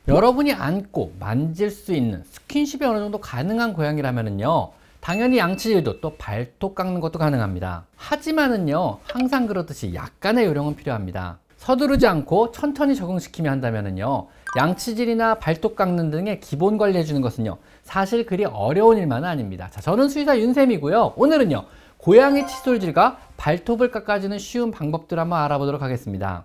여러분이 안고 만질 수 있는 스킨십이 어느 정도 가능한 고양이라면요, 당연히 양치질도 또 발톱 깎는 것도 가능합니다. 하지만은요, 항상 그렇듯이 약간의 요령은 필요합니다. 서두르지 않고 천천히 적응시키며 한다면요, 양치질이나 발톱 깎는 등의 기본 관리 해주는 것은요, 사실 그리 어려운 일만은 아닙니다. 자, 저는 수의사 윤쌤이고요. 오늘은요, 고양이 칫솔질과 발톱을 깎아주는 쉬운 방법들 한번 알아보도록 하겠습니다.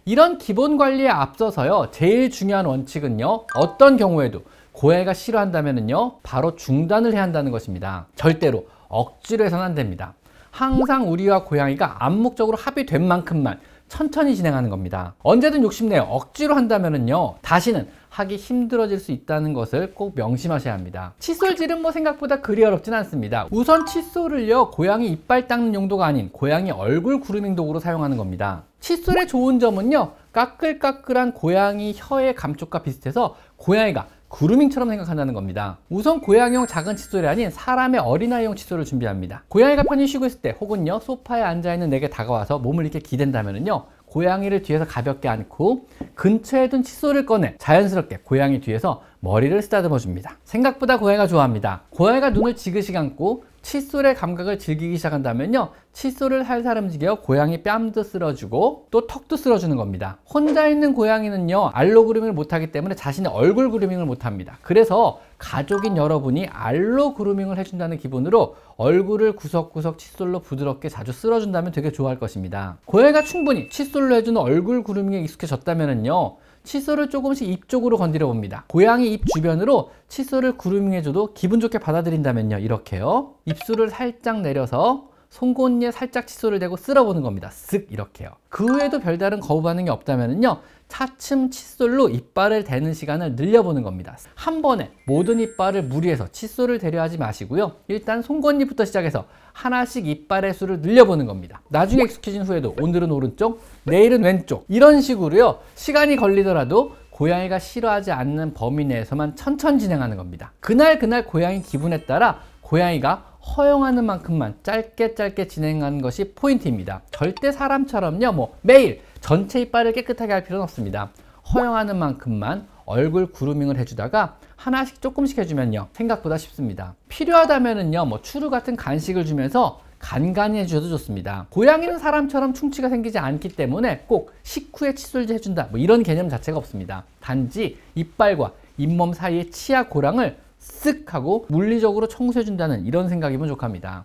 이런 기본 관리에 앞서서요, 제일 중요한 원칙은요, 어떤 경우에도 고양이가 싫어한다면요, 바로 중단을 해야 한다는 것입니다. 절대로 억지로 해서는 안 됩니다. 항상 우리와 고양이가 암묵적으로 합의된 만큼만 천천히 진행하는 겁니다. 언제든 욕심내어 억지로 한다면요, 다시는 하기 힘들어질 수 있다는 것을 꼭 명심하셔야 합니다. 칫솔질은 생각보다 그리 어렵진 않습니다. 우선 칫솔을요, 고양이 이빨 닦는 용도가 아닌 고양이 얼굴 그루밍 도구로 사용하는 겁니다. 칫솔의 좋은 점은요, 까끌까끌한 고양이 혀의 감촉과 비슷해서 고양이가 그루밍처럼 생각한다는 겁니다. 우선 고양이용 작은 칫솔이 아닌 사람의 어린아이용 칫솔을 준비합니다. 고양이가 편히 쉬고 있을 때 혹은요, 소파에 앉아있는 내게 다가와서 몸을 이렇게 기댄다면요, 고양이를 뒤에서 가볍게 안고 근처에 둔 칫솔을 꺼내 자연스럽게 고양이 뒤에서 머리를 쓰다듬어 줍니다. 생각보다 고양이가 좋아합니다. 고양이가 눈을 지그시 감고 칫솔의 감각을 즐기기 시작한다면요, 칫솔을 살살 움직여 고양이 뺨도 쓸어주고 또 턱도 쓸어주는 겁니다. 혼자 있는 고양이는요, 알로 그루밍을 못하기 때문에 자신의 얼굴 그루밍을 못합니다. 그래서 가족인 여러분이 알로 그루밍을 해준다는 기분으로 얼굴을 구석구석 칫솔로 부드럽게 자주 쓸어준다면 되게 좋아할 것입니다. 고양이가 충분히 칫솔로 해주는 얼굴 그루밍에 익숙해졌다면요, 칫솔을 조금씩 입 쪽으로 건드려 봅니다. 고양이 입 주변으로 칫솔을 그루밍해줘도 기분 좋게 받아들인다면요, 이렇게요, 입술을 살짝 내려서 송곳니에 살짝 칫솔을 대고 쓸어보는 겁니다. 쓱 이렇게요. 그 후에도 별다른 거부 반응이 없다면요, 차츰 칫솔로 이빨을 대는 시간을 늘려보는 겁니다. 한 번에 모든 이빨을 무리해서 칫솔을 대려 하지 마시고요, 일단 송곳니부터 시작해서 하나씩 이빨의 수를 늘려보는 겁니다. 나중에 익숙해진 후에도 오늘은 오른쪽, 내일은 왼쪽, 이런 식으로요, 시간이 걸리더라도 고양이가 싫어하지 않는 범위 내에서만 천천히 진행하는 겁니다. 그날 고양이 기분에 따라 고양이가 허용하는 만큼만 짧게 진행하는 것이 포인트입니다. 절대 사람처럼요, 매일 전체 이빨을 깨끗하게 할 필요는 없습니다. 허용하는 만큼만 얼굴 그루밍을 해주다가 하나씩 조금씩 해주면요, 생각보다 쉽습니다. 필요하다면은요, 추루 같은 간식을 주면서 간간히 해주셔도 좋습니다. 고양이는 사람처럼 충치가 생기지 않기 때문에 꼭 식후에 칫솔질 해준다, 이런 개념 자체가 없습니다. 단지 이빨과 잇몸 사이의 치아 고랑을 쓱 하고 물리적으로 청소해준다는 이런 생각이면 족합니다.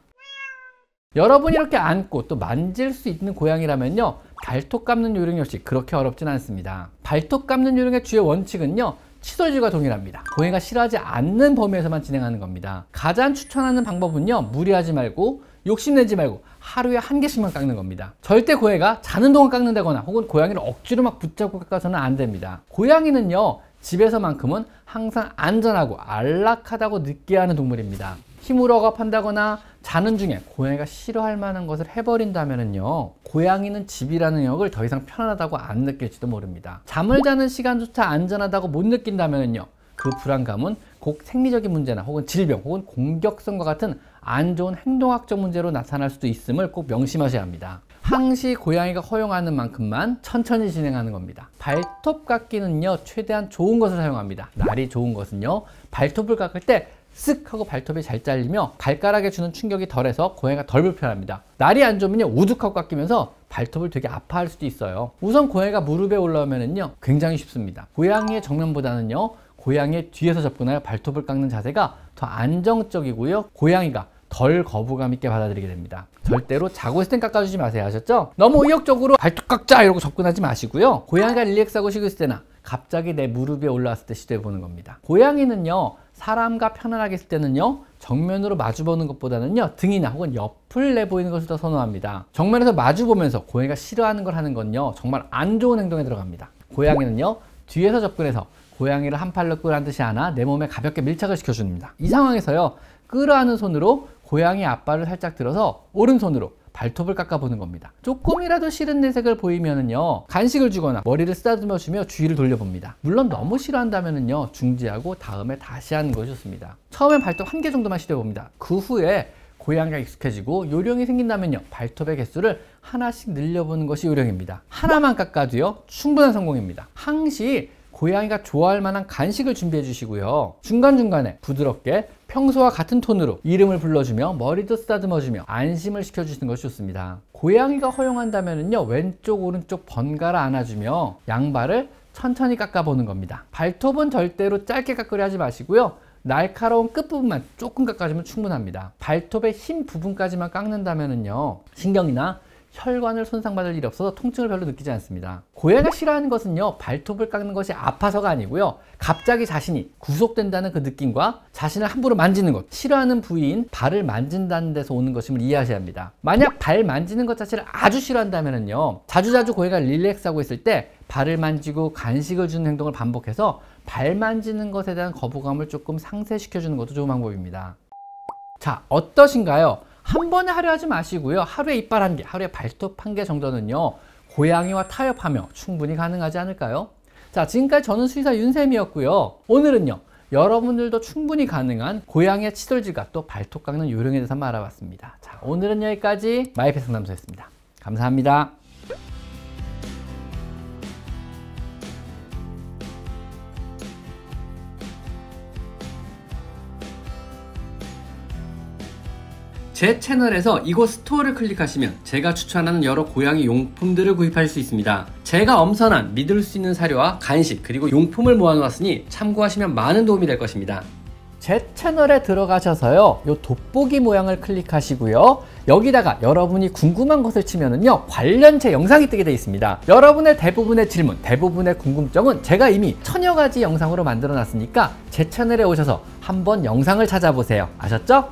여러분이 이렇게 안고 또 만질 수 있는 고양이라면요, 발톱 감는 요령 역시 그렇게 어렵진 않습니다. 발톱 감는 요령의 주요 원칙은요, 칫솔질과 동일합니다. 고양이가 싫어하지 않는 범위에서만 진행하는 겁니다. 가장 추천하는 방법은요, 무리하지 말고 욕심내지 말고 하루에 한 개씩만 깎는 겁니다. 절대 고양이가 자는 동안 깎는다거나 혹은 고양이를 억지로 막 붙잡고 깎아서는 안 됩니다. 고양이는요, 집에서만큼은 항상 안전하고 안락하다고 느껴야 하는 동물입니다. 힘으로 억압한다거나 자는 중에 고양이가 싫어할 만한 것을 해버린다면요, 고양이는 집이라는 영역을 더 이상 편안하다고 안 느낄지도 모릅니다. 잠을 자는 시간조차 안전하다고 못 느낀다면요, 그 불안감은 곧 생리적인 문제나 혹은 질병 혹은 공격성과 같은 안 좋은 행동학적 문제로 나타날 수도 있음을 꼭 명심하셔야 합니다. 항시 고양이가 허용하는 만큼만 천천히 진행하는 겁니다. 발톱 깎기는요, 최대한 좋은 것을 사용합니다. 날이 좋은 것은요, 발톱을 깎을 때 쓱 하고 발톱이 잘 잘리며 발가락에 주는 충격이 덜해서 고양이가 덜 불편합니다. 날이 안 좋으면요, 우뚝하고 깎이면서 발톱을 되게 아파할 수도 있어요. 우선 고양이가 무릎에 올라오면은요, 굉장히 쉽습니다. 고양이의 정면보다는요, 고양이의 뒤에서 접근하여 발톱을 깎는 자세가 더 안정적이고요, 고양이가 덜 거부감 있게 받아들이게 됩니다. 절대로 자고 있을 땐 깎아주지 마세요. 아셨죠? 너무 의욕적으로 발톱 깎자 이러고 접근하지 마시고요, 고양이가 릴렉스하고 쉬고 있을 때나 갑자기 내 무릎에 올라왔을 때 시도해 보는 겁니다. 고양이는요, 사람과 편안하게 있을 때는요, 정면으로 마주보는 것보다는요, 등이나 혹은 옆을 내보이는 것을 더 선호합니다. 정면에서 마주보면서 고양이가 싫어하는 걸 하는 건요, 정말 안 좋은 행동에 들어갑니다. 고양이는요, 뒤에서 접근해서 고양이를 한 팔로 끌어안듯이 안아 내 몸에 가볍게 밀착을 시켜줍니다. 이 상황에서요, 끌어안은 손으로 고양이 앞발을 살짝 들어서 오른손으로 발톱을 깎아보는 겁니다. 조금이라도 싫은 내색을 보이면은요, 간식을 주거나 머리를 쓰다듬어 주며 주위를 돌려봅니다. 물론 너무 싫어한다면은요, 중지하고 다음에 다시 하는 것이 좋습니다. 처음엔 발톱 한 개 정도만 시도해 봅니다. 그 후에 고양이가 익숙해지고 요령이 생긴다면요, 발톱의 개수를 하나씩 늘려보는 것이 요령입니다. 하나만 깎아도요, 충분한 성공입니다. 항시 고양이가 좋아할 만한 간식을 준비해 주시고요. 중간중간에 부드럽게 평소와 같은 톤으로 이름을 불러주며 머리도 쓰다듬어주며 안심을 시켜주시는 것이 좋습니다. 고양이가 허용한다면요, 왼쪽 오른쪽 번갈아 안아주며 양발을 천천히 깎아보는 겁니다. 발톱은 절대로 짧게 깎으려 하지 마시고요. 날카로운 끝부분만 조금 깎아주면 충분합니다. 발톱의 흰 부분까지만 깎는다면요, 신경이나 혈관을 손상받을 일이 없어서 통증을 별로 느끼지 않습니다. 고양이가 싫어하는 것은요, 발톱을 깎는 것이 아파서가 아니고요, 갑자기 자신이 구속된다는 그 느낌과 자신을 함부로 만지는 것, 싫어하는 부위인 발을 만진다는 데서 오는 것임을 이해하셔야 합니다. 만약 발 만지는 것 자체를 아주 싫어한다면요, 자주자주 고양이가 릴렉스하고 있을 때 발을 만지고 간식을 주는 행동을 반복해서 발 만지는 것에 대한 거부감을 조금 상쇄시켜주는 것도 좋은 방법입니다. 자, 어떠신가요? 한 번에 하려 하지 마시고요. 하루에 이빨 1개, 하루에 발톱 1개 정도는요, 고양이와 타협하며 충분히 가능하지 않을까요? 자, 지금까지 저는 수의사 윤쌤이었고요. 오늘은요, 여러분들도 충분히 가능한 고양이의 치솔질과 또 발톱 깎는 요령에 대해서 한번 알아봤습니다. 자, 오늘은 여기까지 마이펫 상담소였습니다. 감사합니다. 제 채널에서 이곳 스토어를 클릭하시면 제가 추천하는 여러 고양이 용품들을 구입할 수 있습니다. 제가 엄선한 믿을 수 있는 사료와 간식 그리고 용품을 모아놓았으니 참고하시면 많은 도움이 될 것입니다. 제 채널에 들어가셔서요, 요 돋보기 모양을 클릭하시고요, 여기다가 여러분이 궁금한 것을 치면은요, 관련체 영상이 뜨게 되어 있습니다. 여러분의 대부분의 질문, 대부분의 궁금증은 제가 이미 1000여 가지 영상으로 만들어 놨으니까 제 채널에 오셔서 한번 영상을 찾아보세요. 아셨죠?